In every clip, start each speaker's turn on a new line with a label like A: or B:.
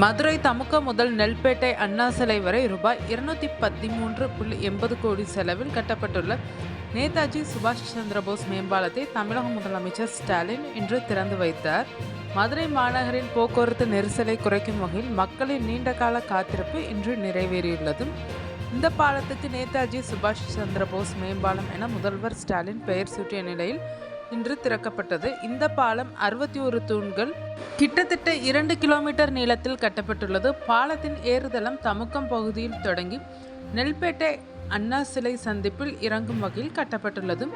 A: மதுரை தமுக முதல் நெல்பேட்டை அண்ணா சிலை வரை ரூபாய் 213.80 கோடி செலவில் கட்டப்பட்டுள்ள நேதாஜி சுபாஷ் சந்திரபோஸ் மேம்பாலத்தை தமிழக முதலமைச்சர் ஸ்டாலின் இன்று திறந்து வைத்தார். மதுரை மாநகரின் போக்குவரத்து நெரிசலை குறைக்கும் வகையில் மக்களின் நீண்டகால காத்திருப்பு இன்று நிறைவேறியுள்ளது. இந்த பாலத்துக்கு நேதாஜி சுபாஷ் சந்திரபோஸ் மேம்பாலம் என முதல்வர் ஸ்டாலின் பெயர் சூட்டிய நிலையில் இன்று திறக்கப்பட்டது. இந்த பாலம் 61 தூண்கள் கிட்டத்தட்ட 2 கிலோமீட்டர் நீளத்தில் கட்டப்பட்டுள்ளது. பாலத்தின் ஏறுதளம் தமுக்கம் பகுதியில் தொடங்கி நெல்பேட்டை அண்ணா சிலை சந்திப்பில் இறங்கும் வகையில் கட்டப்பட்டுள்ளது.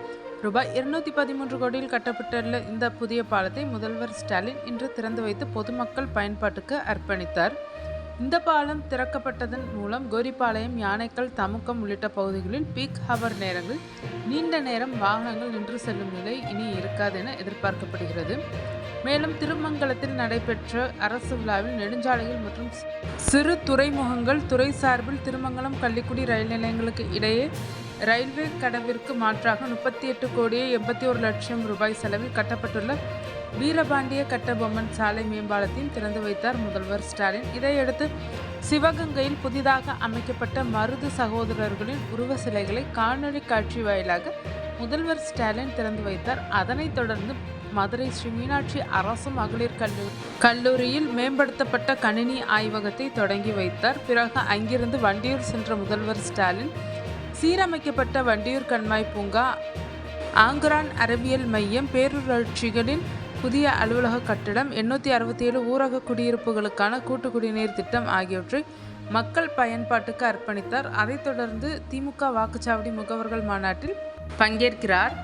A: ரூபாய் 213 கோடியில் கட்டப்பட்டுள்ள இந்த புதிய பாலத்தை முதல்வர் ஸ்டாலின் இன்று திறந்து வைத்து பொதுமக்கள் பயன்பாட்டுக்கு அர்ப்பணித்தார். இந்த பாலம் திறக்கப்பட்டதன் மூலம் கோரிப்பாளையம், யானைக்கல், தமுக்கம் உள்ளிட்ட பகுதிகளில் பீக் ஹவர் நேரங்களில் நீண்ட நேரம் வாகனங்கள் நின்று செல்லும் நிலை இனி இருக்காது என எதிர்பார்க்கப்படுகிறது. மேலும் திருமங்கலத்தில் நடைபெற்ற அரசு விழாவில் நெடுஞ்சாலைகள் மற்றும் சிறு துறைமுகங்கள் துறை சார்பில் திருமங்கலம், கள்ளிக்குடி ரயில் நிலையங்களுக்கு இடையே ரயில்வே கடவிற்கு மாற்றாக 38,81,00,000 ரூபாய் செலவில் கட்டப்பட்டுள்ள வீரபாண்டிய கட்டபொம்மன் சாலை மேம்பாலத்தையும் திறந்து வைத்தார் முதல்வர் ஸ்டாலின். இதையடுத்து சிவகங்கையில் புதிதாக அமைக்கப்பட்ட மருது சகோதரர்களின் உருவ சிலைகளை காணொலி காட்சி வாயிலாக முதல்வர் ஸ்டாலின் திறந்து வைத்தார். அதனைத் தொடர்ந்து மதுரை ஸ்ரீ மீனாட்சி அரசு மகளிர் கல்லூரியில் மேம்படுத்தப்பட்ட கணினி ஆய்வகத்தை தொடங்கி வைத்தார். பிறகு அங்கிருந்து வண்டியூர் சென்ற முதல்வர் ஸ்டாலின் சீரமைக்கப்பட்ட வண்டியூர் கண்மாய் பூங்கா, ஆங்கரான் அறிவியல் மையம், பேரூராட்சிகளின் புதிய அலுவலக கட்டிடம், 867 ஊரக குடியிருப்புகளுக்கான கூட்டு குடிநீர் திட்டம் ஆகியவற்றை மக்கள் பயன்பாட்டுக்கு அர்ப்பணித்தார். அதைத் தொடர்ந்து திமுக வாக்குச்சாவடி முகவர்கள் மாநாட்டில் பங்கேற்கிறார்.